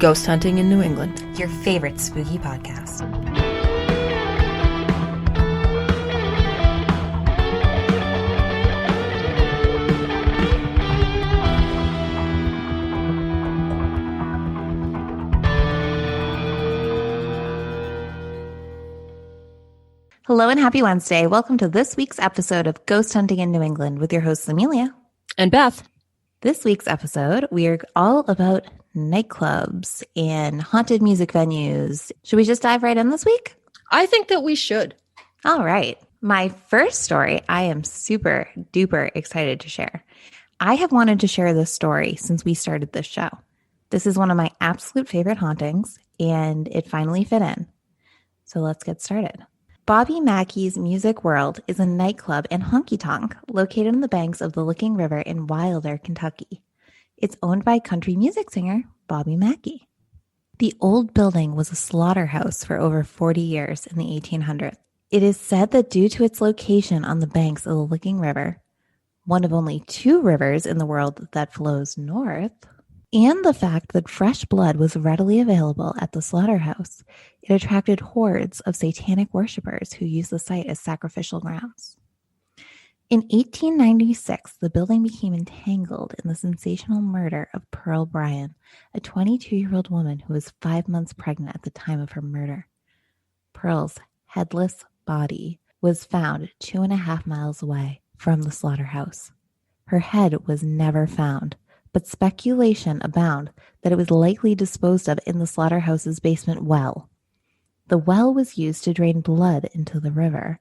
Ghost Hunting in New England, your favorite spooky podcast. Hello and happy Wednesday. Welcome to this week's episode of Ghost Hunting in New England with your hosts, Amelia and Beth. This week's episode, we are all about nightclubs and haunted music venues. Should we just dive right in this week? I think that we should. All right. My first story, I am super duper excited to share. I have wanted to share this story since we started this show. This is one of my absolute favorite hauntings, and it finally fit in. So let's get started. Bobby Macky's Music World is a nightclub and honky-tonk located on the banks of the Licking River in Wilder, Kentucky. It's owned by country music singer Bobby Macky. The old building was a slaughterhouse for over 40 years in the 1800s. It is said that due to its location on the banks of the Licking River, one of only two rivers in the world that flows north, and the fact that fresh blood was readily available at the slaughterhouse, it attracted hordes of satanic worshippers who used the site as sacrificial grounds. In 1896, the building became entangled in the sensational murder of Pearl Bryan, a 22-year-old woman who was 5 months pregnant at the time of her murder. Pearl's headless body was found 2.5 miles away from the slaughterhouse. Her head was never found, but speculation abounded that it was likely disposed of in the slaughterhouse's basement well. The well was used to drain blood into the river,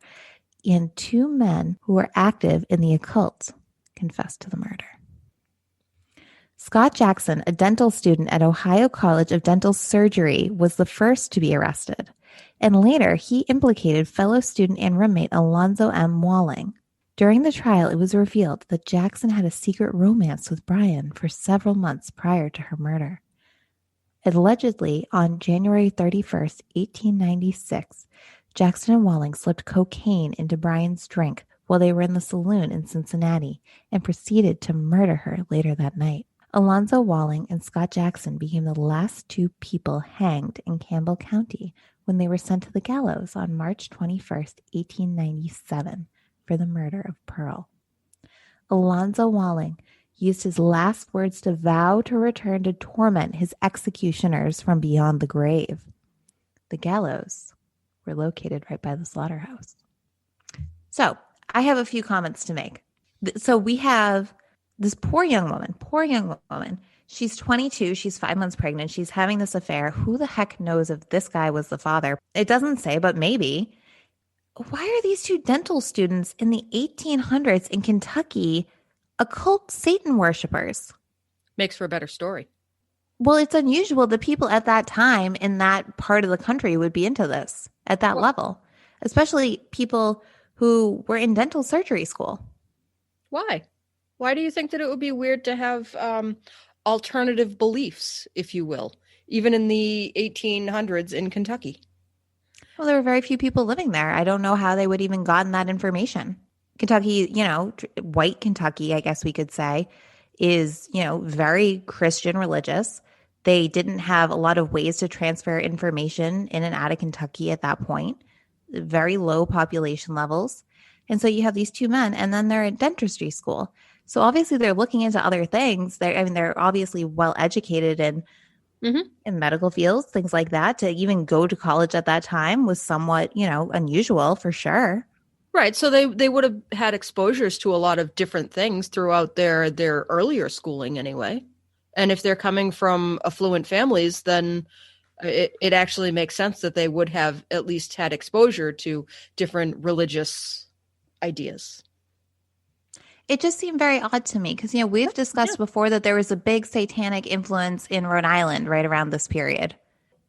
and two men who were active in the occult confessed to the murder. Scott Jackson, a dental student at Ohio College of Dental Surgery, was the first to be arrested, and later he implicated fellow student and roommate Alonzo M. Walling. During the trial, it was revealed that Jackson had a secret romance with Bryan for several months prior to her murder. Allegedly, on January 31st, 1896, Jackson and Walling slipped cocaine into Bryan's drink while they were in the saloon in Cincinnati and proceeded to murder her later that night. Alonzo Walling and Scott Jackson became the last two people hanged in Campbell County when they were sent to the gallows on March 21st, 1897. For the murder of Pearl. Alonzo Walling used his last words to vow to return to torment his executioners from beyond the grave. The gallows were located right by the slaughterhouse. So I have a few comments to make. So we have this poor young woman. She's 22. She's 5 months pregnant. She's having this affair. Who the heck knows if this guy was the father? It doesn't say, but maybe. Why are these two dental students in the 1800s in Kentucky occult Satan worshipers? Makes for a better story. Well, it's unusual that people at that time in that part of the country would be into this at that level, especially people who were in dental surgery school. Why? Why do you think that it would be weird to have alternative beliefs, if you will, even in the 1800s in Kentucky? Well, there were very few people living there. I don't know how they would even gotten that information. Kentucky, white Kentucky, I guess we could say, is, very Christian religious. They didn't have a lot of ways to transfer information in and out of Kentucky at that point. Very low population levels. And so you have these two men, and then they're at dentistry school. So obviously they're looking into other things. They're obviously well educated in medical fields, things like that. To even go to college at that time was somewhat, unusual for sure. Right. So they would have had exposures to a lot of different things throughout their earlier schooling anyway. And if they're coming from affluent families, then it actually makes sense that they would have at least had exposure to different religious ideas. It just seemed very odd to me because, we've discussed before that there was a big satanic influence in Rhode Island right around this period,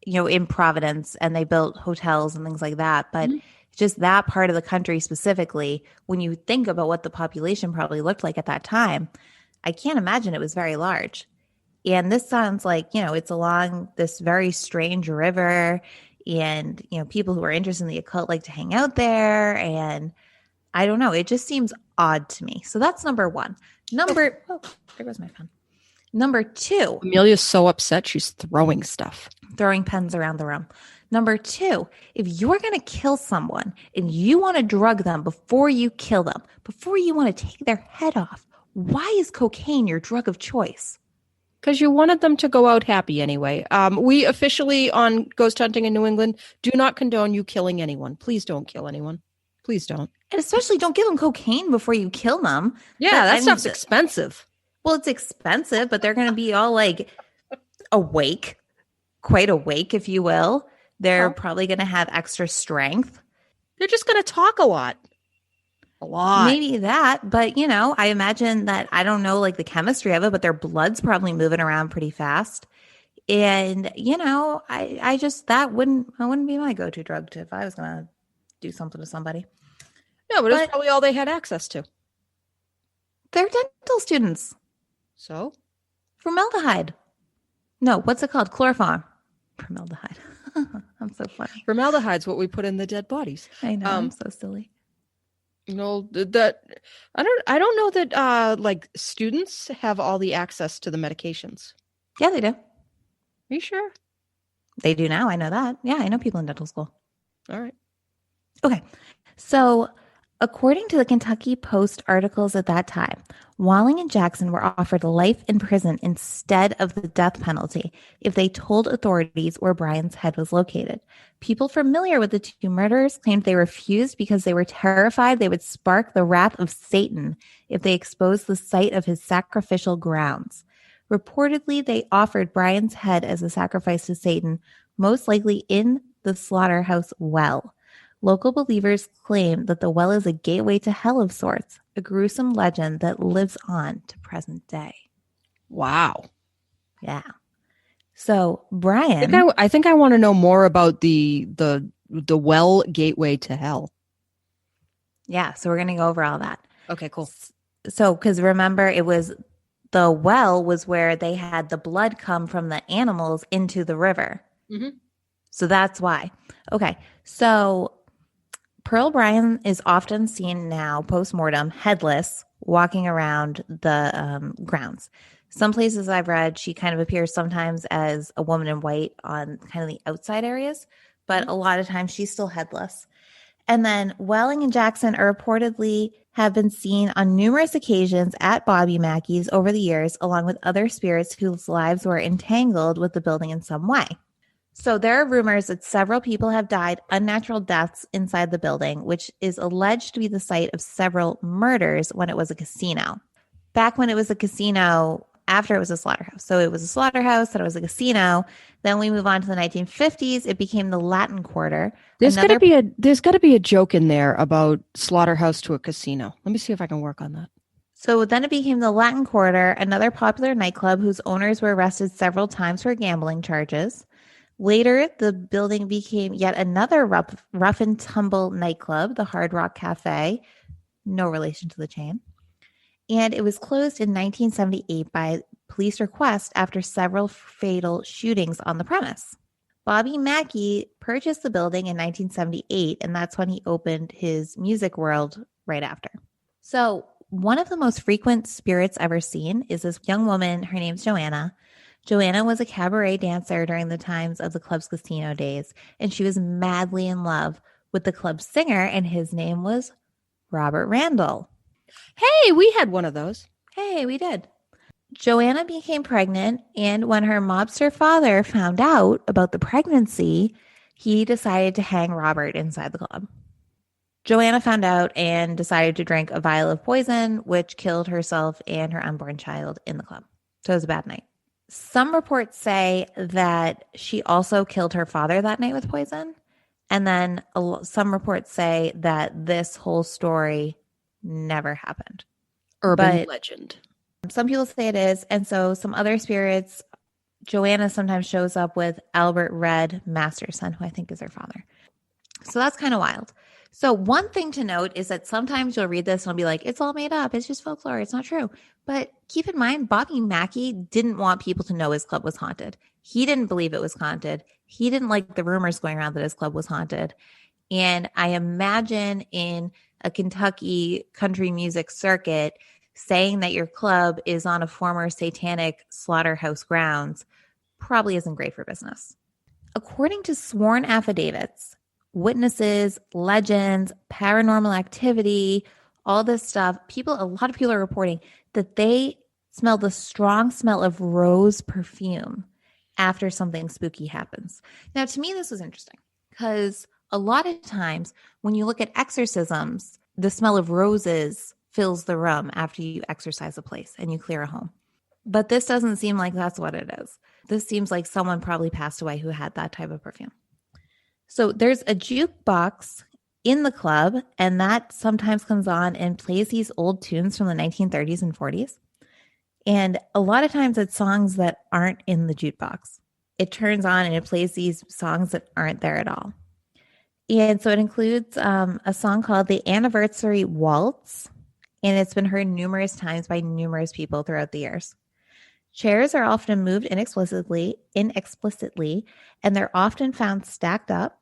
in Providence, and they built hotels and things like that. But just that part of the country specifically, when you think about what the population probably looked like at that time, I can't imagine it was very large. And this sounds like, it's along this very strange river, and, people who are interested in the occult like to hang out there. And I don't know. It just seems odd to me. So that's number one. Oh, there goes my phone. Number 2, Amelia's so upset she's throwing stuff. throwing pens around the room. Number 2, if you're going to kill someone and you want to drug them before you kill them, before you want to take their head off, why is cocaine your drug of choice? Because you wanted them to go out happy anyway. We officially on Ghost Hunting in New England do not condone you killing anyone. Please don't kill anyone. Please don't. And especially don't give them cocaine before you kill them. Yeah, that stuff's expensive. Well, it's expensive, but they're going to be all like awake, quite awake, if you will. They're probably going to have extra strength. They're just going to talk a lot. A lot. Maybe that, but I imagine that, I don't know like the chemistry of it, but their blood's probably moving around pretty fast. And, I just, that wouldn't be my go-to drug if I was going to do something to somebody. No, but it was probably all they had access to. They're dental students. So? Formaldehyde. No, what's it called? Chloroform. Formaldehyde. I'm so funny. Formaldehyde's what we put in the dead bodies. I know. I'm so silly. That I don't know that like students have all the access to the medications. Yeah, they do. Are you sure? They do now. I know that. Yeah, I know people in dental school. All right. Okay. So according to the Kentucky Post articles at that time, Walling and Jackson were offered life in prison instead of the death penalty if they told authorities where Brian's head was located. People familiar with the 2 murders claimed they refused because they were terrified they would spark the wrath of Satan if they exposed the site of his sacrificial grounds. Reportedly, they offered Brian's head as a sacrifice to Satan, most likely in the slaughterhouse well. Local believers claim that the well is a gateway to hell of sorts, a gruesome legend that lives on to present day. Wow. Yeah. So Brian, I think I want to know more about the well gateway to hell. Yeah. So we're going to go over all that. Okay, cool. So, because remember, it was the well was where they had the blood come from the animals into the river. Mm-hmm. So that's why. Okay. So Pearl Bryan is often seen now post-mortem headless walking around the grounds. Some places I've read, she kind of appears sometimes as a woman in white on kind of the outside areas, but a lot of times she's still headless. And then Welling and Jackson are reportedly have been seen on numerous occasions at Bobby Macky's over the years, along with other spirits whose lives were entangled with the building in some way. So there are rumors that several people have died unnatural deaths inside the building, which is alleged to be the site of several murders when it was a casino. Back when it was a casino, after it was a slaughterhouse. So it was a slaughterhouse, then it was a casino. Then we move on to the 1950s. It became the Latin Quarter. There's got to be a joke in there about slaughterhouse to a casino. Let me see if I can work on that. So then it became the Latin Quarter, another popular nightclub whose owners were arrested several times for gambling charges. Later, the building became yet another rough and tumble nightclub, the Hard Rock Cafe, no relation to the chain. And it was closed in 1978 by police request after several fatal shootings on the premise. Bobby Macky purchased the building in 1978, and that's when he opened his music world right after. So one of the most frequent spirits ever seen is this young woman. Her name's Joanna. Joanna was a cabaret dancer during the times of the club's casino days, and she was madly in love with the club's singer, and his name was Robert Randall. Hey, we had one of those. Hey, we did. Joanna became pregnant, and when her mobster father found out about the pregnancy, he decided to hang Robert inside the club. Joanna found out and decided to drink a vial of poison, which killed herself and her unborn child in the club. So it was a bad night. Some reports say that she also killed her father that night with poison. And then some reports say that this whole story never happened. Urban legend. Some people say it is. And so some other spirits, Joanna sometimes shows up with Albert Red Masterson, who I think is her father. So that's kind of wild. So one thing to note is that sometimes you'll read this and it'll be like, it's all made up. It's just folklore. It's not true. But keep in mind, Bobby Macky didn't want people to know his club was haunted. He didn't believe it was haunted. He didn't like the rumors going around that his club was haunted. And I imagine in a Kentucky country music circuit, saying that your club is on a former satanic slaughterhouse grounds probably isn't great for business. According to sworn affidavits, witnesses, legends, paranormal activity, all this stuff, a lot of people are reporting that they smell the strong smell of rose perfume after something spooky happens. Now, to me, this was interesting because a lot of times when you look at exorcisms, the smell of roses fills the room after you exorcise a place and you clear a home. But this doesn't seem like that's what it is. This seems like someone probably passed away who had that type of perfume. So there's a jukebox in the club, and that sometimes comes on and plays these old tunes from the 1930s and 40s. And a lot of times it's songs that aren't in the jukebox. It turns on and it plays these songs that aren't there at all. And so it includes a song called The Anniversary Waltz, and it's been heard numerous times by numerous people throughout the years. Chairs are often moved inexplicitly, and they're often found stacked up.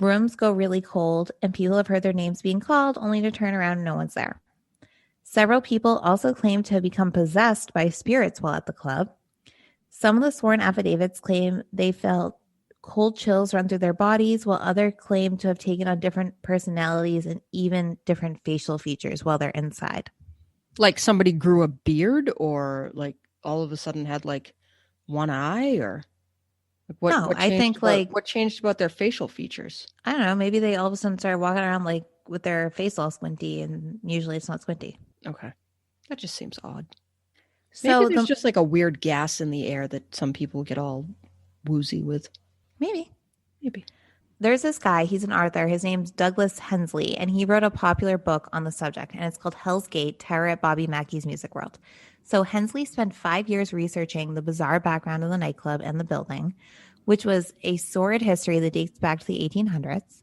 Rooms go really cold, and people have heard their names being called only to turn around and no one's there. Several people also claim to have become possessed by spirits while at the club. Some of the sworn affidavits claim they felt cold chills run through their bodies, while others claim to have taken on different personalities and even different facial features while they're inside. Like somebody grew a beard, or like all of a sudden had like one eye, or what changed about their facial features? I don't know. Maybe they all of a sudden started walking around like with their face all squinty, and usually it's not squinty. Okay. That just seems odd. So maybe there's just like a weird gas in the air that some people get all woozy with. Maybe. There's this guy, he's an author, his name's Douglas Hensley, and he wrote a popular book on the subject, and it's called Hell's Gate, Terror at Bobby Mackey's Music World. So Hensley spent 5 years researching the bizarre background of the nightclub and the building, which was a sordid history that dates back to the 1800s.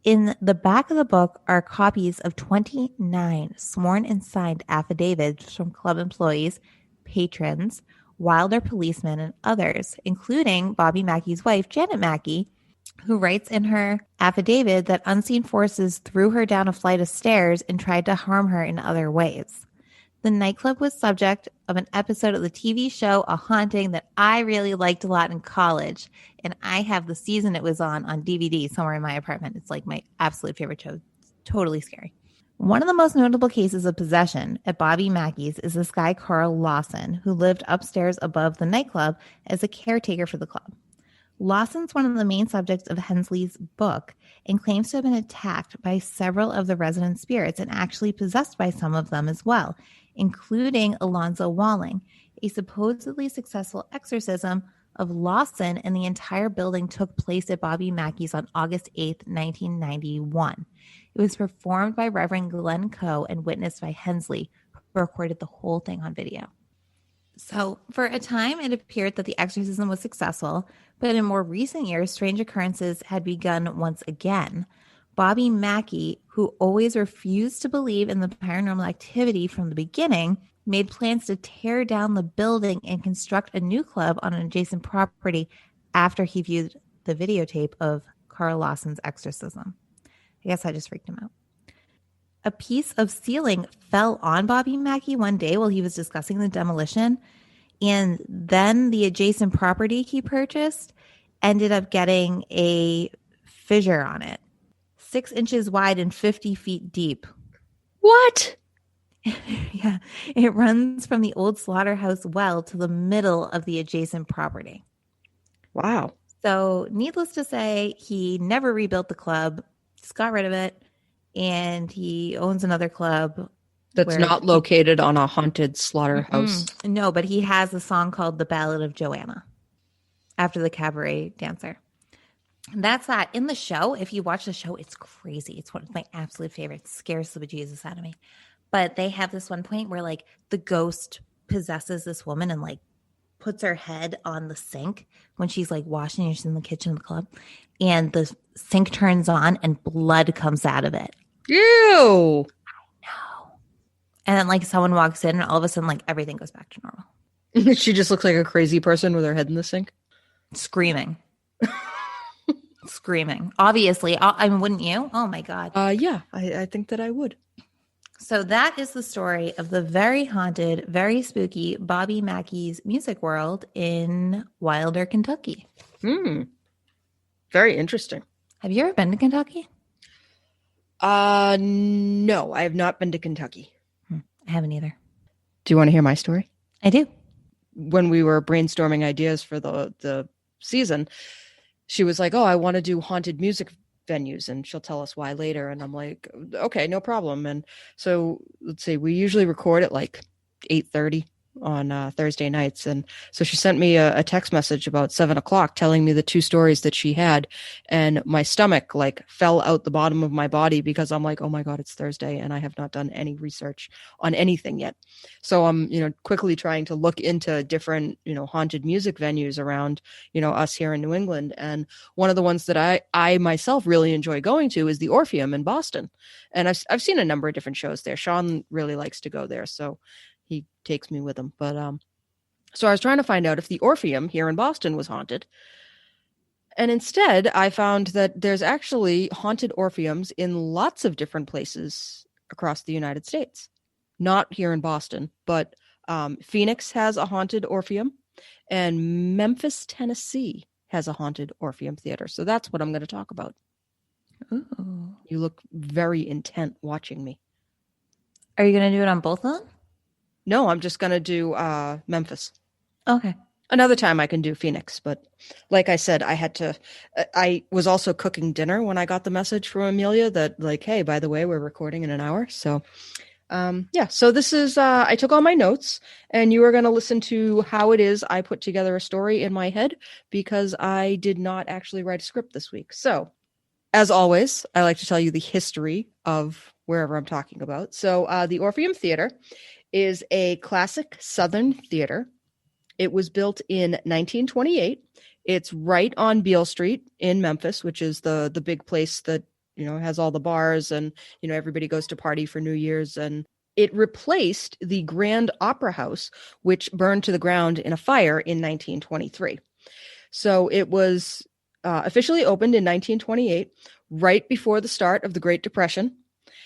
In the back of the book are copies of 29 sworn and signed affidavits from club employees, patrons, Wilder policemen, and others, including Bobby Mackey's wife, Janet Macky, who writes in her affidavit that unseen forces threw her down a flight of stairs and tried to harm her in other ways. The nightclub was subject of an episode of the TV show A Haunting that I really liked a lot in college, and I have the season it was on DVD somewhere in my apartment. It's like my absolute favorite show. It's totally scary. One of the most notable cases of possession at Bobby Mackey's is this guy, Carl Lawson, who lived upstairs above the nightclub as a caretaker for the club. Lawson's one of the main subjects of Hensley's book and claims to have been attacked by several of the resident spirits and actually possessed by some of them as well, including Alonzo Walling. A supposedly successful exorcism of Lawson and the entire building took place at Bobby Mackey's on August 8th, 1991. It was performed by Reverend Glenn Coe and witnessed by Hensley, who recorded the whole thing on video. So for a time, it appeared that the exorcism was successful, but in more recent years, strange occurrences had begun once again. Bobby Mackey, who always refused to believe in the paranormal activity from the beginning, made plans to tear down the building and construct a new club on an adjacent property after he viewed the videotape of Carl Lawson's exorcism. I guess I just freaked him out. A piece of ceiling fell on Bobby Mackey one day while he was discussing the demolition, and then the adjacent property he purchased ended up getting a fissure on it, 6 inches wide and 50 feet deep. What? Yeah, it runs from the old slaughterhouse well to the middle of the adjacent property. Wow. So needless to say, he never rebuilt the club, just got rid of it, and he owns another club that's not located on a haunted slaughterhouse. No, but he has a song called The Ballad of Joanna after the cabaret dancer. And that's that. In the show, if you watch the show, it's crazy. It's one of my absolute favorites. It scares the bejesus out of me. But they have this one point where like the ghost possesses this woman and like puts her head on the sink when she's like washing and she's in the kitchen of the club, and the sink turns on and blood comes out of it. Ew. I know. And then like someone walks in and all of a sudden like everything goes back to normal. She just looks like a crazy person with her head in the sink. Screaming. Screaming. Obviously. I mean, wouldn't you? Oh my God. Yeah, I think that I would. So that is the story of the very haunted, very spooky Bobby Mackey's Music World in Wilder, Kentucky. Very interesting. Have you ever been to Kentucky? No, I have not been to Kentucky. I haven't either. Do you want to hear my story? I do. When we were brainstorming ideas for the season, she was like, "Oh, I want to do haunted music venues," and she'll tell us why later. And I'm like, "Okay, no problem." And so let's see, we usually record at like 8:30 on Thursday nights, and so she sent me a text message about 7 o'clock telling me the two stories that she had, and my stomach like fell out the bottom of my body because I'm like, oh my god, it's Thursday and I have not done any research on anything yet. So I'm quickly trying to look into different haunted music venues around us here in New England, and one of the ones that I myself really enjoy going to is the Orpheum in Boston, and I've seen a number of different shows there. Sean really likes to go there, so he takes me with him. But so I was trying to find out if the Orpheum here in Boston was haunted. And instead, I found that there's actually haunted Orpheums in lots of different places across the United States. Not here in Boston, but Phoenix has a haunted Orpheum, and Memphis, Tennessee has a haunted Orpheum theater. So that's what I'm going to talk about. Ooh. You look very intent watching me. Are you going to do it on both of them? No, I'm just going to do Memphis. Okay. Another time I can do Phoenix, but like I said, I was also cooking dinner when I got the message from Amelia that like, hey, by the way, we're recording in an hour. So so this is, I took all my notes and you are going to listen to how it is I put together a story in my head because I did not actually write a script this week. So as always, I like to tell you the history of wherever I'm talking about. So the Orpheum Theater is a classic Southern theater. It was built in 1928. It's right on Beale Street in Memphis, which is the big place that, has all the bars and, everybody goes to party for New Year's. And it replaced the Grand Opera House, which burned to the ground in a fire in 1923. So it was officially opened in 1928, right before the start of the Great Depression.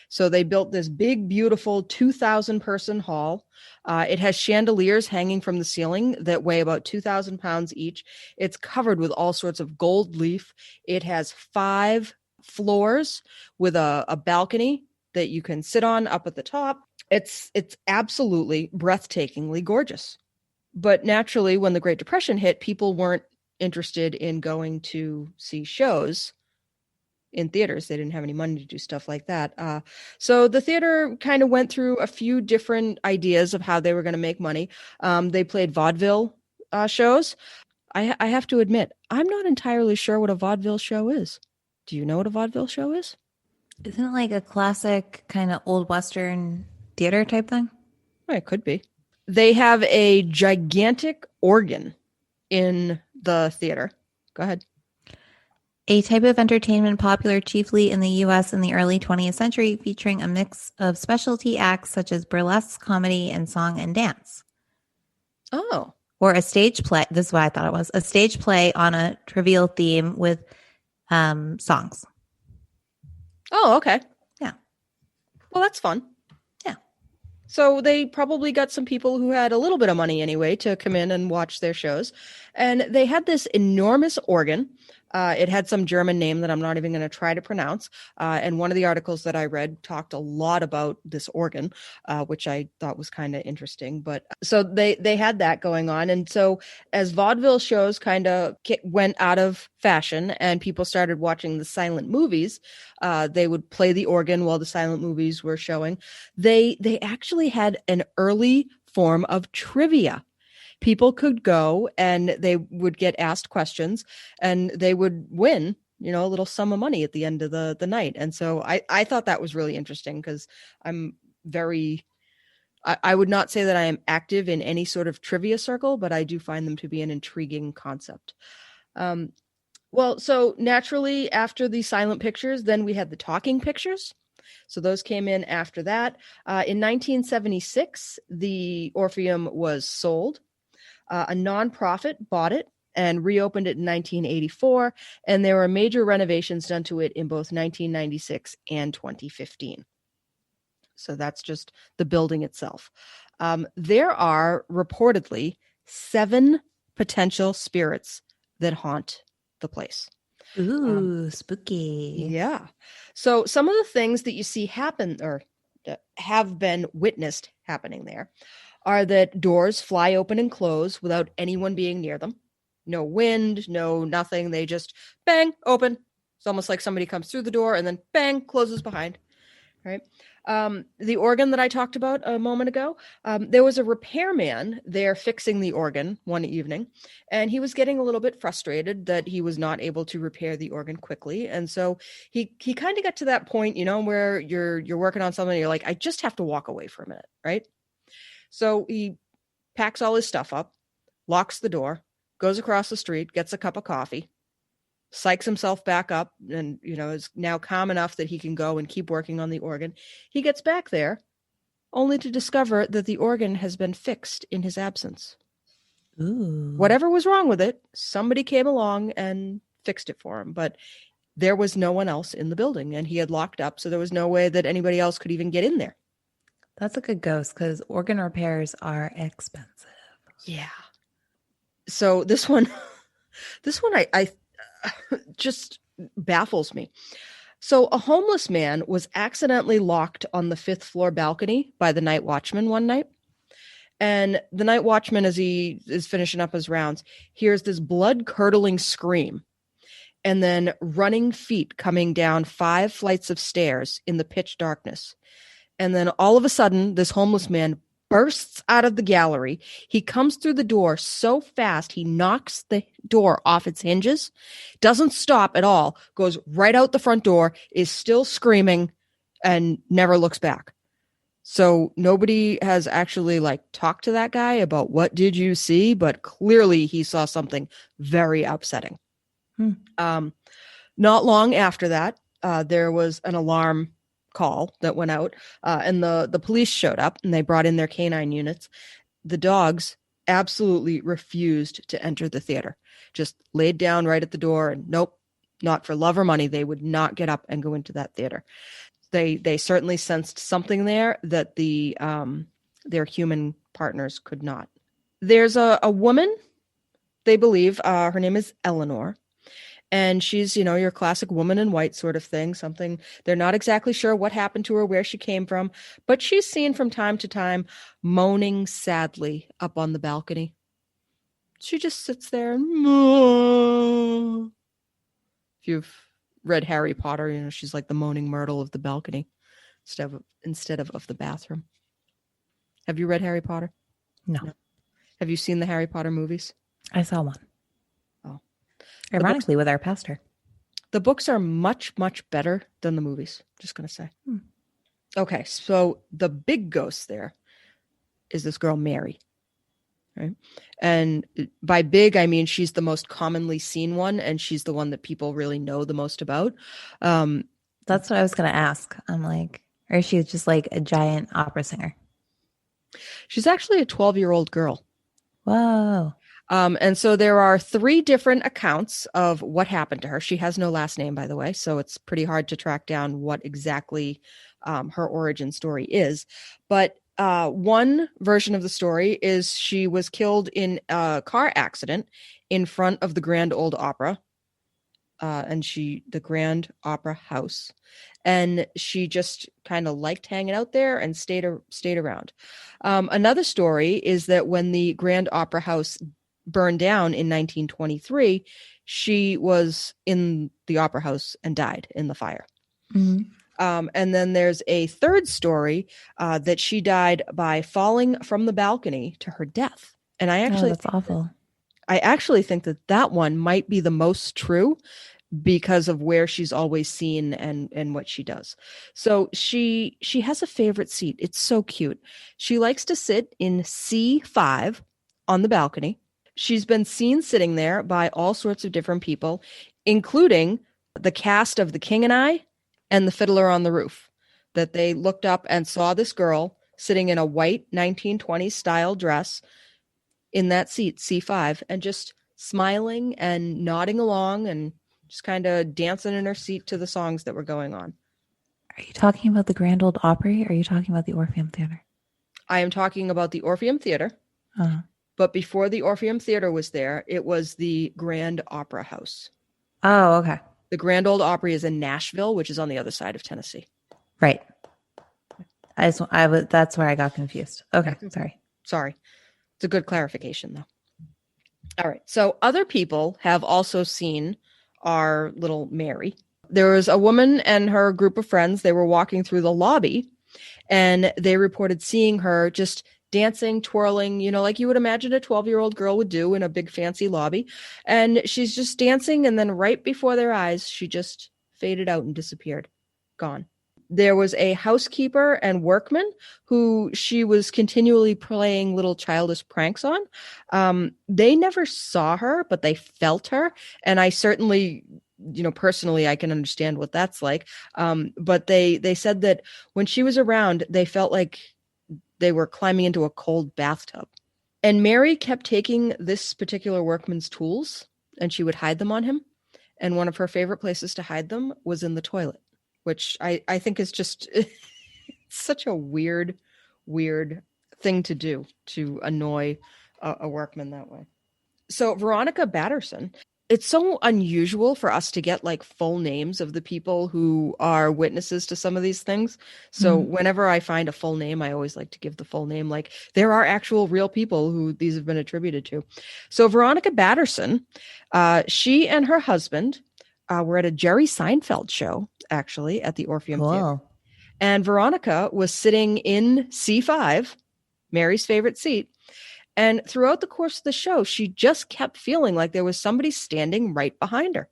So they built this big, beautiful 2,000 person hall. It has chandeliers hanging from the ceiling that weigh about 2,000 pounds each. It's covered with all sorts of gold leaf. It has 5 floors with a balcony that you can sit on up at the top. It's absolutely breathtakingly gorgeous. But naturally, when the Great Depression hit, people weren't interested in going to see shows in theaters. They didn't have any money to do stuff like that. So the theater kind of went through a few different ideas of how they were going to make money. They played vaudeville shows. I have to admit, I'm not entirely sure what a vaudeville show is. Do you know what a vaudeville show is? Isn't it like a classic kind of old Western theater type thing? Well, it could be. They have a gigantic organ in the theater. Go ahead. A type of entertainment popular chiefly in the U.S. in the early 20th century, featuring a mix of specialty acts such as burlesque, comedy, and song and dance. Oh. Or a stage play. This is what I thought it was. A stage play on a trivial theme with songs. Oh, okay. Yeah. Well, that's fun. Yeah. So they probably got some people who had a little bit of money anyway to come in and watch their shows. And they had this enormous organ. It had some German name that I'm not even going to try to pronounce. And one of the articles that I read talked a lot about this organ, which I thought was kind of interesting. But so they had that going on. And so as vaudeville shows kind of went out of fashion and people started watching the silent movies, they would play the organ while the silent movies were showing. They actually had an early form of trivia. People could go and they would get asked questions and they would win, a little sum of money at the end of the night. And so I thought that was really interesting because I would not say that I am active in any sort of trivia circle, but I do find them to be an intriguing concept. Well, so naturally after the silent pictures, then we had the talking pictures. So those came in after that. In 1976, the Orpheum was sold. A nonprofit bought it and reopened it in 1984, and there were major renovations done to it in both 1996 and 2015. So that's just the building itself. There are reportedly 7 potential spirits that haunt the place. Ooh, spooky. Yeah. So some of the things that you see happen or have been witnessed happening there are that doors fly open and close without anyone being near them. No wind, no nothing. They just bang, open. It's almost like somebody comes through the door and then bang, closes behind. Right. The organ that I talked about a moment ago, there was a repairman there fixing the organ one evening, and he was getting a little bit frustrated that he was not able to repair the organ quickly. And so he kind of got to that point, where you're working on something, and you're like, I just have to walk away for a minute, right? So he packs all his stuff up, locks the door, goes across the street, gets a cup of coffee, psychs himself back up, and is now calm enough that he can go and keep working on the organ. He gets back there only to discover that the organ has been fixed in his absence. Ooh. Whatever was wrong with it, somebody came along and fixed it for him, but there was no one else in the building, and he had locked up, so there was no way that anybody else could even get in there. That's a good ghost because organ repairs are expensive. Yeah. So this one I just baffles me. So a homeless man was accidentally locked on the 5th floor balcony by the night watchman one night. And the night watchman, as he is finishing up his rounds, hears this blood-curdling scream and then running feet coming down 5 flights of stairs in the pitch darkness. And then all of a sudden, this homeless man bursts out of the gallery. He comes through the door so fast, he knocks the door off its hinges, doesn't stop at all, goes right out the front door, is still screaming, and never looks back. So nobody has actually talked to that guy about what did you see, but clearly he saw something very upsetting. Not long after that, there was an alarm call that went out, and the police showed up, and they brought in their canine units. The dogs absolutely refused to enter the theater, just laid down right at the door, and nope, not for love or money. They would not get up and go into that theater. They certainly sensed something there that their human partners could not. There's a woman, they believe, her name is Eleanor. And she's, your classic woman in white sort of thing, something they're not exactly sure what happened to her, where she came from, but she's seen from time to time moaning sadly up on the balcony. She just sits there. If you've read Harry Potter, she's like the moaning Myrtle of the balcony instead of the bathroom. Have you read Harry Potter? No. Have you seen the Harry Potter movies? I saw one. Ironically, with our pastor. The books are much, much better than the movies. Just going to say. Okay, so the big ghost there is this girl, Mary. Right? And by big, I mean she's the most commonly seen one, and she's the one that people really know the most about. That's what I was going to ask. I'm like, or is she just like a giant opera singer? She's actually a 12-year-old girl. Whoa. And so there are 3 different accounts of what happened to her. She has no last name, by the way, so it's pretty hard to track down what exactly her origin story is. But one version of the story is she was killed in a car accident in front of the Grand Ole Opera, the Grand Opera House. And she just kind of liked hanging out there and stayed around. Another story is that when the Grand Opera House burned down in 1923, she was in the opera house and died in the fire. And then there's a third story that she died by falling from the balcony to her death. And that's awful. I actually think that one might be the most true because of where she's always seen and what she does. So she has a favorite seat. It's so cute. She likes to sit in C5 on the balcony. She's been seen sitting there by all sorts of different people, including the cast of The King and I and The Fiddler on the Roof, that they looked up and saw this girl sitting in a white 1920s style dress in that seat, C5, and just smiling and nodding along and just kind of dancing in her seat to the songs that were going on. Are you talking about the Grand Ole Opry? Or are you talking about the Orpheum Theater? I am talking about the Orpheum Theater. Uh-huh. But before the Orpheum Theater was there, it was the Grand Opera House. Oh, okay. The Grand Ole Opry is in Nashville, which is on the other side of Tennessee. Right. That's where I got confused. Okay, sorry. Sorry. It's a good clarification, though. All right. So other people have also seen our little Mary. There was a woman and her group of friends. They were walking through the lobby, and they reported seeing her just dancing, twirling, like you would imagine a 12-year-old girl would do in a big fancy lobby. And she's just dancing, and then right before their eyes, she just faded out and disappeared. Gone. There was a housekeeper and workman who she was continually playing little childish pranks on. They never saw her, but they felt her. And I certainly, personally, I can understand what that's like. But they said that when she was around, they felt like they were climbing into a cold bathtub. And Mary kept taking this particular workman's tools, and she would hide them on him. And one of her favorite places to hide them was in the toilet, which I think is just such a weird thing to do, to annoy a workman that way. So Veronica Batterson, it's so unusual for us to get like full names of the people who are witnesses to some of these things. So whenever I find a full name, I always like to give the full name. Like there are actual real people who these have been attributed to. So Veronica Batterson, she and her husband were at a Jerry Seinfeld show, actually, at the Orpheum Theater. And Veronica was sitting in C5, Mary's favorite seat. And throughout the course of the show, she just kept feeling like there was somebody standing right behind her.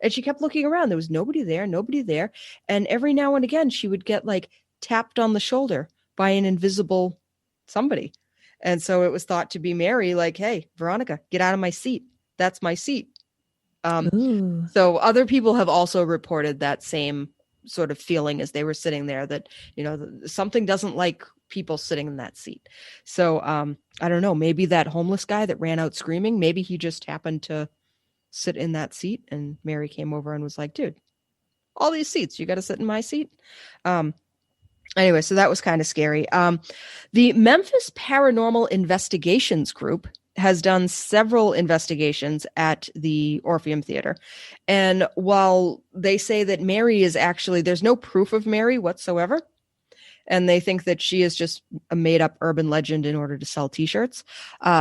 And she kept looking around. There was nobody there. And every now and again, she would get like tapped on the shoulder by an invisible somebody. And so it was thought to be Mary, like, hey, Veronica, get out of my seat. That's my seat. So other people have also reported that same sort of feeling as they were sitting there, that, something doesn't like people sitting in that seat. So I don't know, maybe that homeless guy that ran out screaming, maybe he just happened to sit in that seat, and Mary came over and was like, dude, all these seats, you got to sit in my seat. Anyway, so that was kind of scary. The Memphis Paranormal Investigations Group has done several investigations at the Orpheum Theater. And while they say that Mary is actually, there's no proof of Mary whatsoever, and they think that she is just a made-up urban legend in order to sell T-shirts,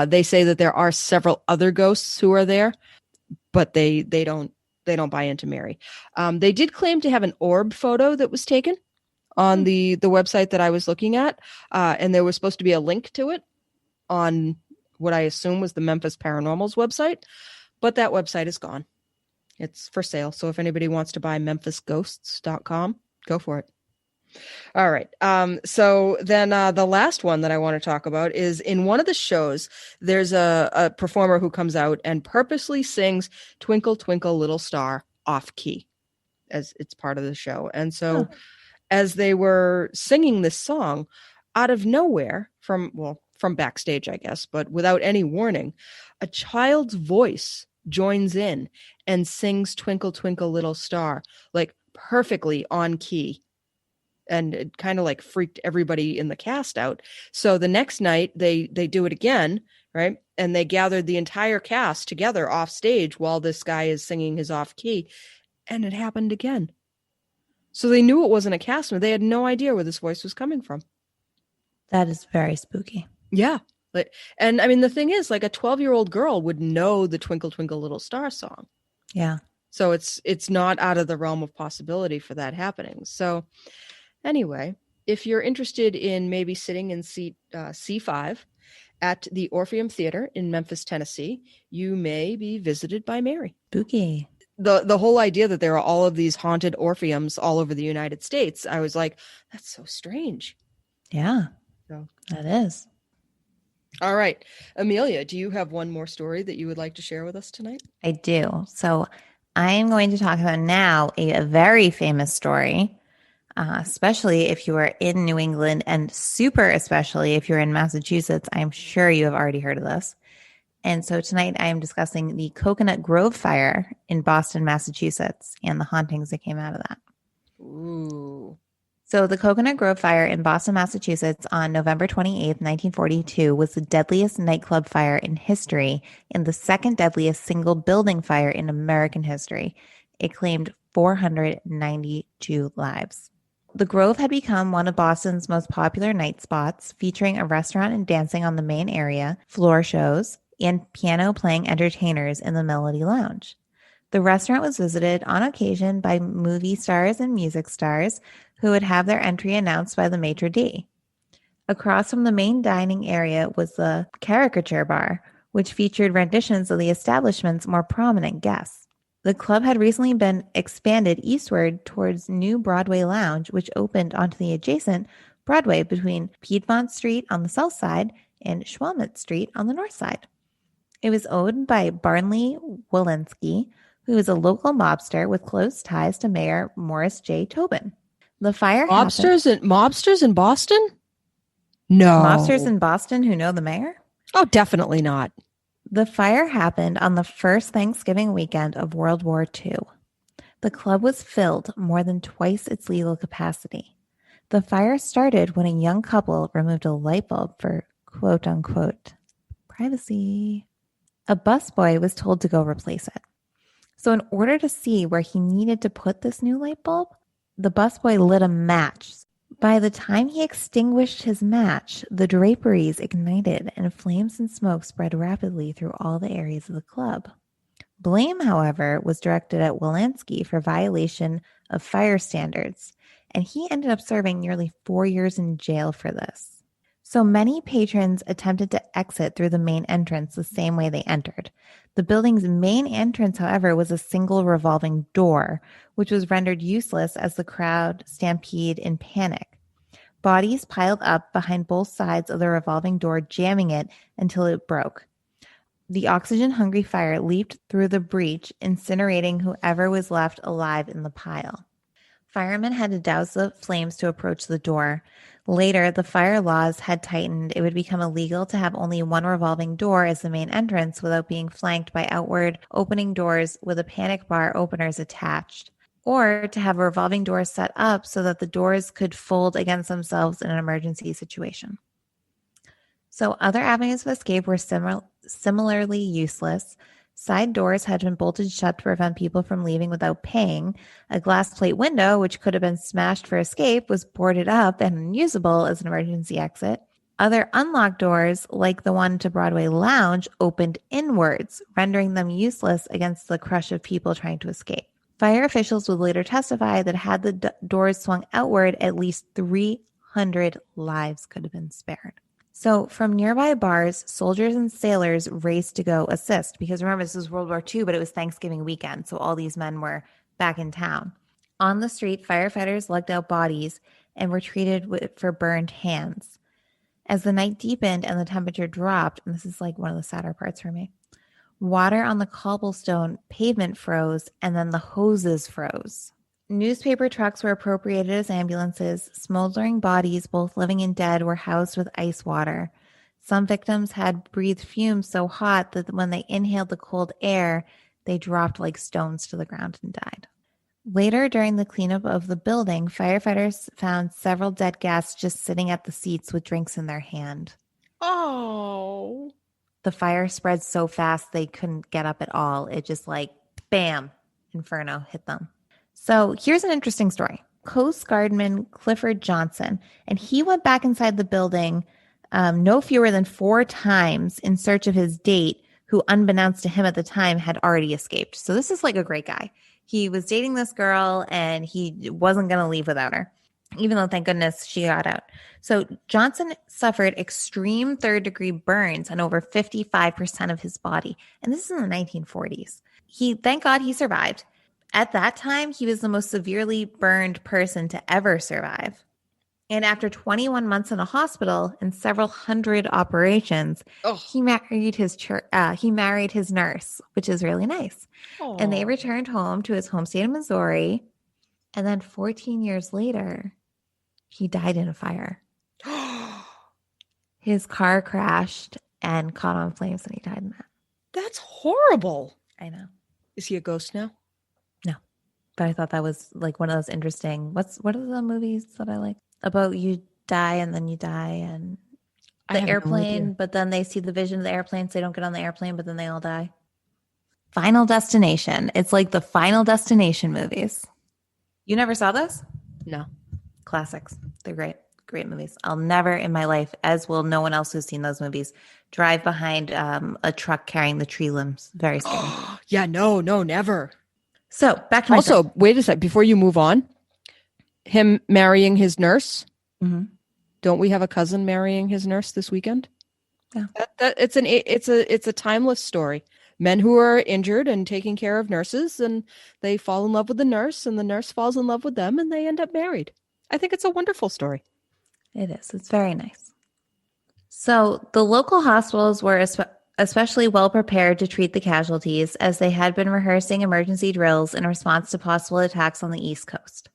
they say that there are several other ghosts who are there, but they don't buy into Mary. They did claim to have an orb photo that was taken on the website that I was looking at, and there was supposed to be a link to it on what I assume was the Memphis Paranormal's website, but that website is gone. It's for sale. So if anybody wants to buy memphisghosts.com, go for it. All right. So then the last one that I want to talk about is in one of the shows, there's a performer who comes out and purposely sings Twinkle, Twinkle, Little Star off key as it's part of the show. And so as they were singing this song, out of nowhere from backstage, I guess, but without any warning, a child's voice joins in and sings Twinkle, Twinkle, Little Star, like perfectly on key. And it kind of like freaked everybody in the cast out. So the next night they do it again, right? And they gathered the entire cast together off stage while this guy is singing his off key. And it happened again. So they knew it wasn't a cast member. They had no idea where this voice was coming from. That is very spooky. Yeah. And I mean, the thing is, like a 12-year-old girl would know the Twinkle, Twinkle, Little Star song. Yeah. So it's not out of the realm of possibility for that happening. So anyway, if you're interested in maybe sitting in seat C5 at the Orpheum Theater in Memphis, Tennessee, you may be visited by Mary. Spooky. The whole idea that there are all of these haunted Orpheums all over the United States, I was like, that's so strange. Yeah, So that is. All right. Amelia, do you have one more story that you would like to share with us tonight? I do. So I am going to talk about now a very famous story, especially if you are in New England, and super especially if you're in Massachusetts. I'm sure you have already heard of this. And so tonight I am discussing the Coconut Grove fire in Boston, Massachusetts, and the hauntings that came out of that. Ooh. So the Coconut Grove fire in Boston, Massachusetts on November 28th, 1942 was the deadliest nightclub fire in history and the second deadliest single building fire in American history. It claimed 492 lives. The Grove had become one of Boston's most popular night spots, featuring a restaurant and dancing on the main area, floor shows, and piano-playing entertainers in the Melody Lounge. The restaurant was visited on occasion by movie stars and music stars who would have their entry announced by the maitre d'. Across from the main dining area was the Caricature Bar, which featured renditions of the establishment's more prominent guests. The club had recently been expanded eastward towards New Broadway Lounge, which opened onto the adjacent Broadway between Piedmont Street on the south side and Schwalmett Street on the north side. It was owned by Barnley Walensky, who was a local mobster with close ties to Mayor Morris J. Tobin. The fire Mobsters in Boston? No. Mobsters in Boston who know the mayor? Oh, definitely not. The fire happened on the first Thanksgiving weekend of World War II. The club was filled more than twice its legal capacity. The fire started when a young couple removed a light bulb for quote-unquote privacy. A busboy was told to go replace it. So in order to see where he needed to put this new light bulb, the busboy lit a match. By the time he extinguished his match, the draperies ignited and flames and smoke spread rapidly through all the areas of the club. Blame, however, was directed at Walensky for violation of fire standards, and he ended up serving nearly 4 years in jail for this. So many patrons attempted to exit through the main entrance the same way they entered. The building's main entrance, however, was a single revolving door, which was rendered useless as the crowd stampeded in panic. Bodies piled up behind both sides of the revolving door, jamming it until it broke. The oxygen-hungry fire leaped through the breach, incinerating whoever was left alive in the pile. Firemen had to douse the flames to approach the door. Later, the fire laws had tightened. It would become illegal to have only one revolving door as the main entrance without being flanked by outward opening doors with a panic bar openers attached, or to have a revolving door set up so that the doors could fold against themselves in an emergency situation. So other avenues of escape were similarly useless. Side doors had been bolted shut to prevent people from leaving without paying. A glass plate window, which could have been smashed for escape, was boarded up and unusable as an emergency exit. Other unlocked doors, like the one to Broadway Lounge, opened inwards, rendering them useless against the crush of people trying to escape. Fire officials would later testify that had the doors swung outward, at least 300 lives could have been spared. So from nearby bars, soldiers and sailors raced to go assist because remember, this was World War II, but it was Thanksgiving weekend, so all these men were back in town. On the street, firefighters lugged out bodies and were treated for burned hands. As the night deepened and the temperature dropped, and this is like one of the sadder parts for me, water on the cobblestone pavement froze and then the hoses froze. Newspaper trucks were appropriated as ambulances. Smoldering bodies, both living and dead, were housed with ice water. Some victims had breathed fumes so hot that when they inhaled the cold air, they dropped like stones to the ground and died. Later, during the cleanup of the building, firefighters found several dead guests just sitting at the seats with drinks in their hand. Oh. The fire spread so fast they couldn't get up at all. It just like, bam, inferno hit them. So here's an interesting story. Coast Guardman Clifford Johnson, and he went back inside the building no fewer than 4 times in search of his date, who unbeknownst to him at the time had already escaped. So this is like a great guy. He was dating this girl and he wasn't going to leave without her, even though thank goodness she got out. So Johnson suffered extreme third-degree burns on over 55% of his body. And this is in the 1940s. Thank God he survived. At that time, he was the most severely burned person to ever survive. And after 21 months in a hospital and several hundred operations, he married his nurse, which is really nice. Aww. And they returned home to his home state of Missouri. And then 14 years later, he died in a fire. His car crashed and caught on flames and he died in that. That's horrible. I know. Is he a ghost now? No. But I thought that was like one of those interesting. What are the movies that I like about you die and then you die and I the have no airplane, idea. but then they see the vision of the airplane, so they don't get on the airplane, but then they all die. Final Destination. It's like the Final Destination movies. You never saw this? No. Classics. They're great. Great movies. I'll never in my life, as will no one else who's seen those movies, drive behind a truck carrying the tree limbs. Very scary. Yeah, no, never. So back to my Also, wait a sec. Before you move on, him marrying his nurse. Mm-hmm. Don't we have a cousin marrying his nurse this weekend? Yeah. It's a timeless story. Men who are injured and taking care of nurses, and they fall in love with the nurse, and the nurse falls in love with them, and they end up married. I think it's a wonderful story. It is. It's very nice. So the local hospitals were especially well prepared to treat the casualties as they had been rehearsing emergency drills in response to possible attacks on the East Coast.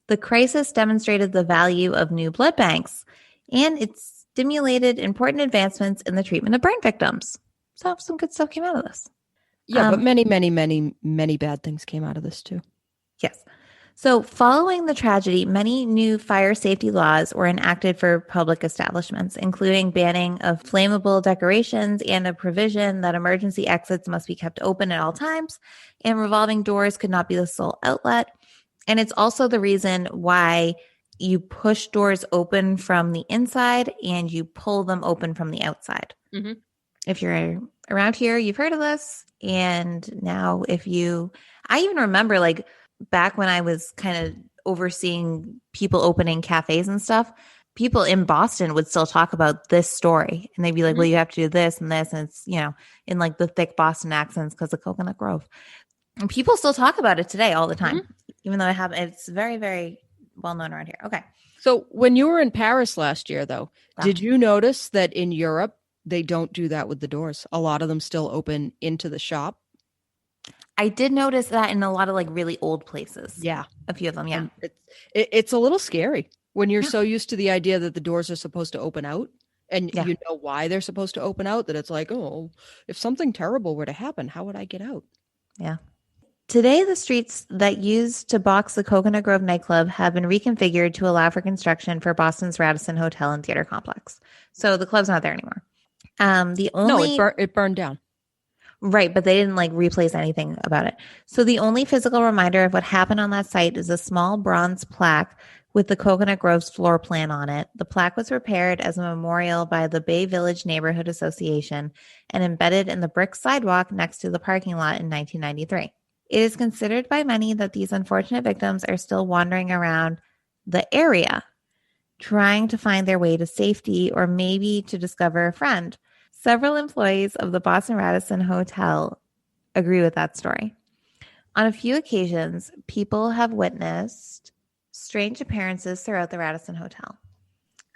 The crisis demonstrated the value of new blood banks, and it stimulated important advancements in the treatment of burn victims. So some good stuff came out of this. Yeah, but many, many, many, many bad things came out of this too. Yes. So following the tragedy, many new fire safety laws were enacted for public establishments, including banning of flammable decorations and a provision that emergency exits must be kept open at all times, and revolving doors could not be the sole outlet. And it's also the reason why you push doors open from the inside and you pull them open from the outside. Mm-hmm. If you're around here, you've heard of this. And now I even remember like back when I was kind of overseeing people opening cafes and stuff, people in Boston would still talk about this story. And they'd be like, well, you have to do this and this. And it's, in like the thick Boston accents because of Coconut Grove. And people still talk about it today all the time, even though it's very, very well known around here. Okay. So when you were in Paris last year, though, did you notice that in Europe, they don't do that with the doors? A lot of them still open into the shop. I did notice that in a lot of like really old places. Yeah. A few of them. Yeah. And it's a little scary when you're so used to the idea that the doors are supposed to open out and you know why they're supposed to open out, that it's like, oh, if something terrible were to happen, how would I get out? Yeah. Today, the streets that used to box the Coconut Grove nightclub have been reconfigured to allow for construction for Boston's Radisson Hotel and Theater Complex. So the club's not there anymore. It burned down. Right, but they didn't like replace anything about it. So the only physical reminder of what happened on that site is a small bronze plaque with the Coconut Grove's floor plan on it. The plaque was prepared as a memorial by the Bay Village Neighborhood Association and embedded in the brick sidewalk next to the parking lot in 1993. It is considered by many that these unfortunate victims are still wandering around the area, trying to find their way to safety or maybe to discover a friend. Several employees of the Boston Radisson Hotel agree with that story. On a few occasions, people have witnessed strange appearances throughout the Radisson Hotel.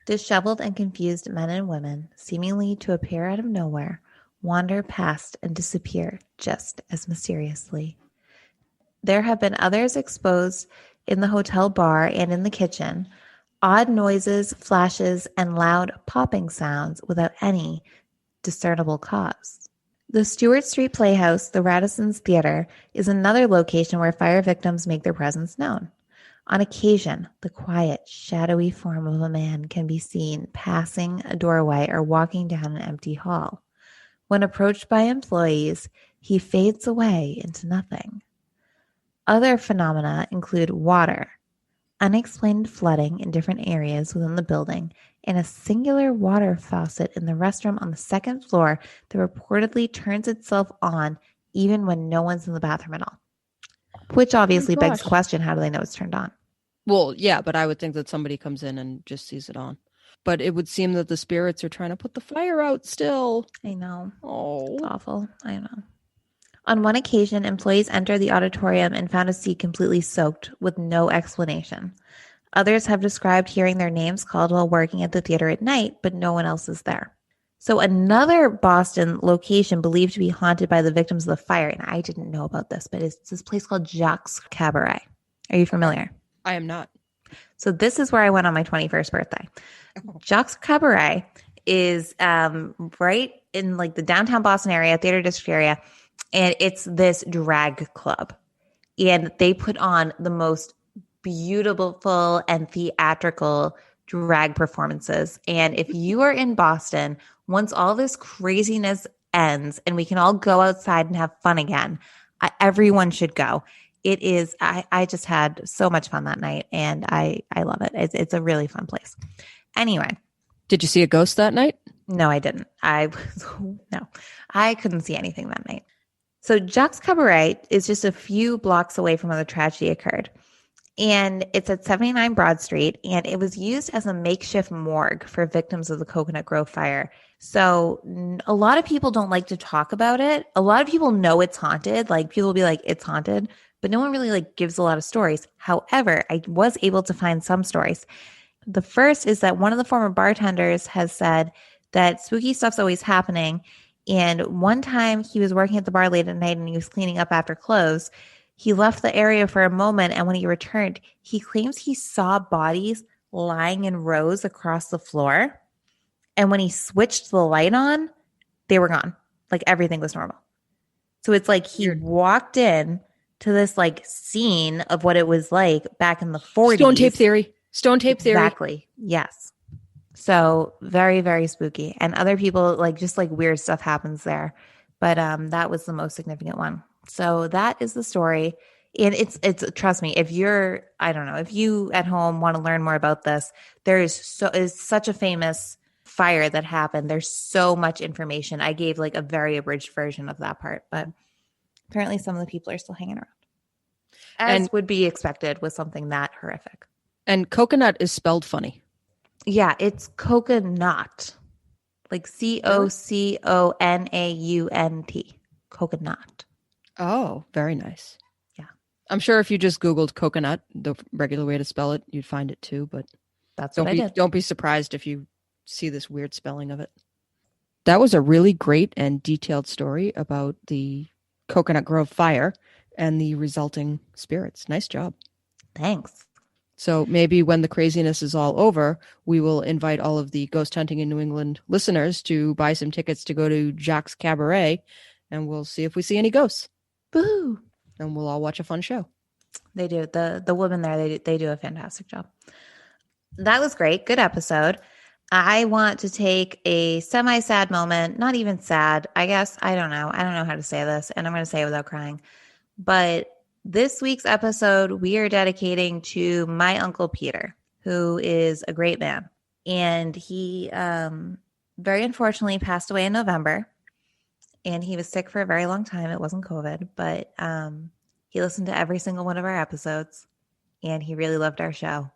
Disheveled and confused men and women, seemingly to appear out of nowhere, wander past and disappear just as mysteriously. There have been others exposed in the hotel bar and in the kitchen, odd noises, flashes, and loud popping sounds without any discernible cause. The Stewart Street Playhouse, the Radisson's Theater, is another location where fire victims make their presence known. On occasion, the quiet, shadowy form of a man can be seen passing a doorway or walking down an empty hall. When approached by employees, he fades away into nothing. Other phenomena include water, unexplained flooding in different areas within the building, and a singular water faucet in the restroom on the second floor that reportedly turns itself on even when no one's in the bathroom at all. Which obviously begs the question, how do they know it's turned on? Well, yeah, but I would think that somebody comes in and just sees it on. But it would seem that the spirits are trying to put the fire out still. I know. Oh. It's awful. I know. On one occasion, employees entered the auditorium and found a seat completely soaked with no explanation. Others have described hearing their names called while working at the theater at night, but no one else is there. So another Boston location believed to be haunted by the victims of the fire, and I didn't know about this, but it's this place called Jacque's Cabaret. Are you familiar? I am not. So this is where I went on my 21st birthday. Jacque's Cabaret is right in like the downtown Boston area, theater district area, and it's this drag club. and they put on the most beautiful and theatrical drag performances. And if you are in Boston, once all this craziness ends and we can all go outside and have fun again, everyone should go. It is, I just had so much fun that night, and I love it. It's a really fun place. Anyway. Did you see a ghost that night? No, I didn't. No, I couldn't see anything that night. So Jacque's Cabaret is just a few blocks away from where the tragedy occurred. And it's at 79 Broad Street, and it was used as a makeshift morgue for victims of the Coconut Grove fire. So a lot of people don't like to talk about it. A lot of people know it's haunted. Like, people will be like, it's haunted, but no one really like gives a lot of stories. However, I was able to find some stories. The first is that one of the former bartenders has said that spooky stuff's always happening. And one time he was working at the bar late at night and he was cleaning up after close. He left the area for a moment, and when he returned, he claims he saw bodies lying in rows across the floor. And when he switched the light on, they were gone. Like, everything was normal. So it's like he walked in to this like scene of what it was like back in the 40s. Stone tape theory. Stone tape theory. Exactly. Yes. So very, very spooky. And other people, like, just like weird stuff happens there. But that was the most significant one. So that is the story. And it's trust me, if you're, I don't know, if you at home want to learn more about this, is such a famous fire that happened. There's so much information. I gave like a very abridged version of that part, but apparently some of the people are still hanging around, as would be expected with something that horrific. And coconut is spelled funny. Yeah, it's coconut, like COCONAUNT, coconut. Oh, very nice. Yeah. I'm sure if you just Googled coconut, the regular way to spell it, you'd find it too, but that's what I did. Don't be surprised if you see this weird spelling of it. That was a really great and detailed story about the Coconut Grove fire and the resulting spirits. Nice job. Thanks. So maybe when the craziness is all over, we will invite all of the Ghost Hunting in New England listeners to buy some tickets to go to Jacque's Cabaret, and we'll see if we see any ghosts. Boo! And we'll all watch a fun show. They do. The women there, they do a fantastic job. That was great. Good episode. I want to take a semi-sad moment, not even sad, I guess. I don't know how to say this, and I'm going to say it without crying. But this week's episode, we are dedicating to my Uncle Peter, who is a great man. And he very unfortunately passed away in November. And he was sick for a very long time. It wasn't COVID, but he listened to every single one of our episodes. And he really loved our show.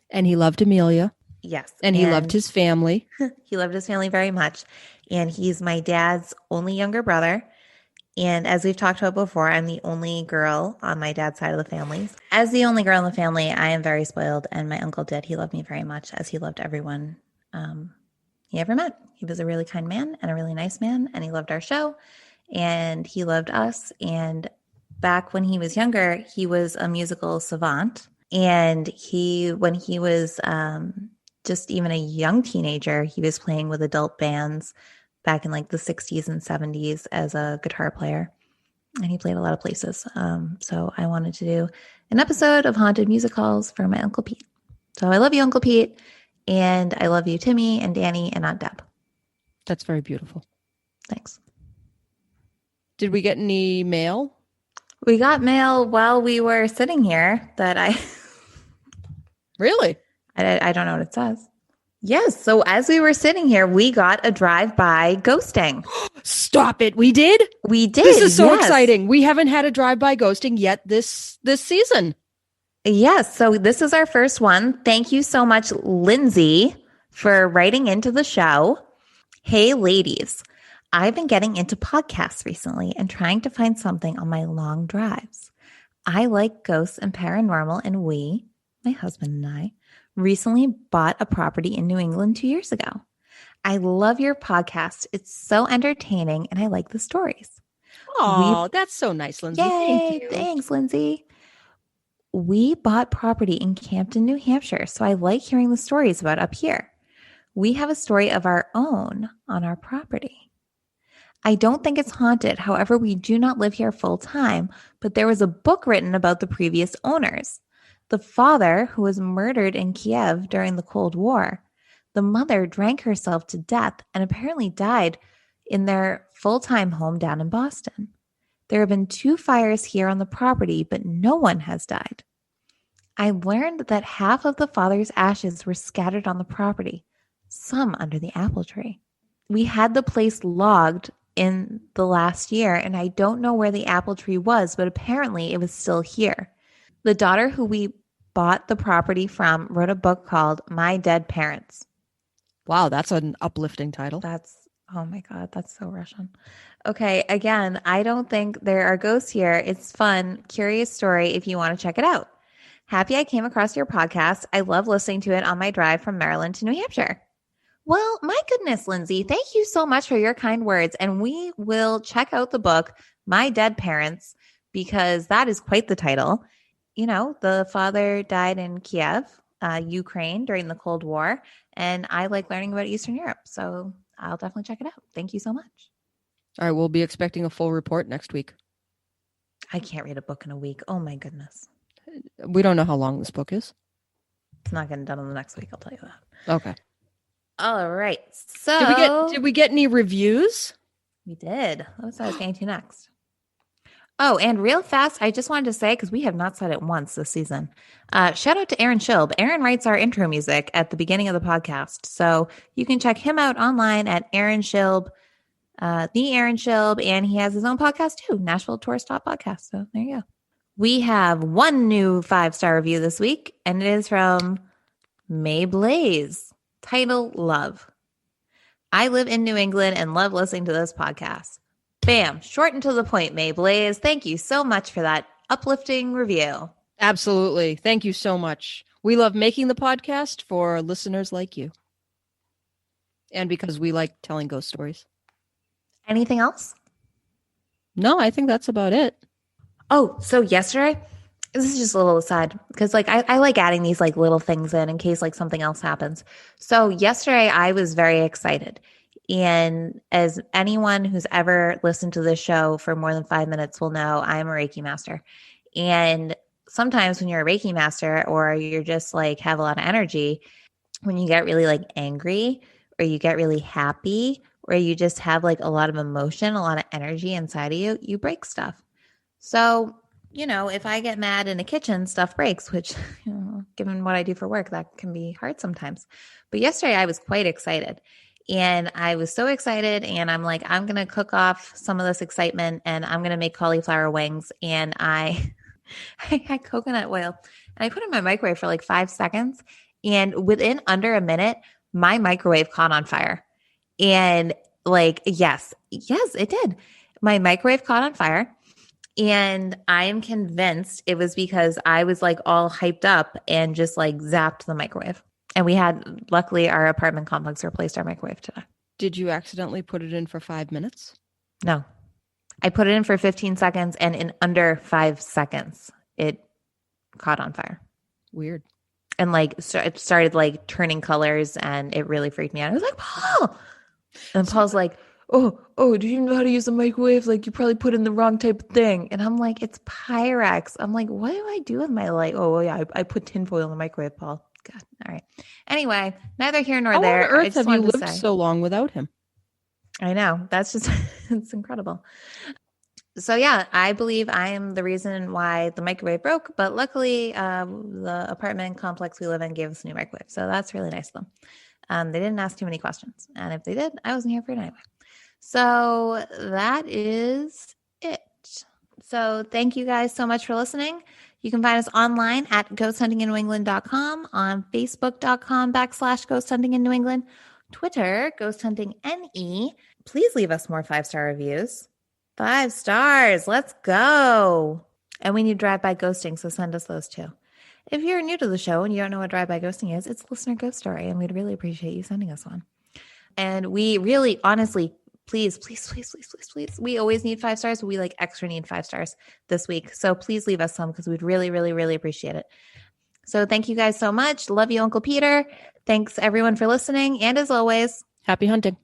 And he loved Amelia. Yes. And he loved his family. He loved his family very much. And he's my dad's only younger brother. And as we've talked about before, I'm the only girl on my dad's side of the family. As the only girl in the family, I am very spoiled. And my uncle did. He loved me very much, as he loved everyone he ever met. He was a really kind man and a really nice man. And he loved our show. And he loved us. And back when he was younger, he was a musical savant. And when he was just even a young teenager, he was playing with adult bands back in like the 60s and 70s as a guitar player. And he played a lot of places. So I wanted to do an episode of Haunted Music Halls for my Uncle Pete. So I love you, Uncle Pete. And I love you, Timmy and Danny and Aunt Deb. That's very beautiful. Thanks. Did we get any mail? We got mail while we were sitting here that I... Really? I don't know what it says. Yes. So as we were sitting here, we got a drive-by ghosting. Stop it. We did? We did. This is so exciting. We haven't had a drive-by ghosting yet this season. Yes. So this is our first one. Thank you so much, Lindsay, for writing into the show. Hey, ladies. I've been getting into podcasts recently and trying to find something on my long drives. I like ghosts and paranormal, and we, my husband and I, recently bought a property in New England 2 years ago. I love your podcast. It's so entertaining, and I like the stories. Oh, that's so nice, Lindsay. Yay, Thank you. Thanks, Lindsay. We bought property in Campton, New Hampshire, so I like hearing the stories about up here. We have a story of our own on our property. I don't think it's haunted. However, we do not live here full time, but there was a book written about the previous owners. The father, who was murdered in Kiev during the Cold War, the mother drank herself to death and apparently died in their full-time home down in Boston. There have been 2 fires here on the property, but no one has died. I learned that half of the father's ashes were scattered on the property, some under the apple tree. We had the place logged in the last year, and I don't know where the apple tree was, but apparently it was still here. The daughter who we bought the property from wrote a book called My Dead Parents. Wow, that's an uplifting title. Oh my God, that's so Russian. Okay, again, I don't think there are ghosts here. It's fun, curious story if you want to check it out. Happy I came across your podcast. I love listening to it on my drive from Maryland to New Hampshire. Well, my goodness, Lindsay, thank you so much for your kind words. And we will check out the book, My Dead Parents, because that is quite the title. You know, the father died in Kiev, Ukraine during the Cold War. And I like learning about Eastern Europe. So I'll definitely check it out. Thank you so much. All right, we'll be expecting a full report next week. I can't read a book in a week. Oh my goodness. We don't know how long this book is. It's not getting done in the next week, I'll tell you that. Okay. All right. So did we get any reviews? We did. That's what I was getting to next. Oh, and real fast, I just wanted to say, because we have not said it once this season, shout out to Aaron Schilb. Aaron writes our intro music at the beginning of the podcast. So you can check him out online at Aaron Schilb, the Aaron Schilb, and he has his own podcast too, Nashville Tourist Stop Podcast. So there you go. We have one new 5-star review this week, and it is from May Blaze. Title, Love. I live in New England and love listening to this podcast. Bam, short and to the point, May Blaze. Thank you so much for that uplifting review. Absolutely. Thank you so much. We love making the podcast for listeners like you. And because we like telling ghost stories. Anything else? No, I think that's about it. Oh, so yesterday, this is just a little aside, because like I like adding these like little things in case like something else happens. So yesterday I was very excited. And as anyone who's ever listened to this show for more than 5 minutes will know, I'm a Reiki master. And sometimes when you're a Reiki master or you're just like have a lot of energy, when you get really like angry or you get really happy or you just have like a lot of emotion, a lot of energy inside of you, you break stuff. So, you know, if I get mad in a kitchen, stuff breaks, which, you know, given what I do for work, that can be hard sometimes. But yesterday I was quite excited. And I was so excited, and I'm like, I'm going to cook off some of this excitement, and I'm going to make cauliflower wings. And I had coconut oil, and I put it in my microwave for like 5 seconds. And within under a minute, my microwave caught on fire. And like, yes, it did. My microwave caught on fire. And I am convinced it was because I was like all hyped up and just like zapped the microwave. And we had, luckily, our apartment complex replaced our microwave today. Did you accidentally put it in for 5 minutes? No. I put it in for 15 seconds, and in under 5 seconds, it caught on fire. Weird. And like it started like turning colors, and it really freaked me out. I was like, Paul! And Paul's like, oh, do you know how to use a microwave? Like, you probably put in the wrong type of thing. And I'm like, it's Pyrex. I'm like, what do I do with my light? Oh, yeah, I put tinfoil in the microwave, Paul. God. All right. Anyway, neither here nor there. How on earth have you lived so long without him? I know. That's just, it's incredible. So yeah, I believe I am the reason why the microwave broke, but luckily the apartment complex we live in gave us a new microwave. So that's really nice of them. They didn't ask too many questions. And if they did, I wasn't here for it anyway. So that is it. So thank you guys so much for listening. You can find us online at ghosthuntinginNewEngland.com, on Facebook.com/ghosthuntinginnewengland, Twitter, ghosthuntingNE. Please leave us more 5-star reviews. 5 stars. Let's go. And we need drive-by ghosting, so send us those too. If you're new to the show and you don't know what drive-by ghosting is, it's Listener Ghost Story, and we'd really appreciate you sending us one. And we really, honestly, please. We always need 5 stars, but we like extra need 5 stars this week. So please leave us some because we'd really, really, really appreciate it. So thank you guys so much. Love you, Uncle Peter. Thanks everyone for listening. And as always, happy hunting.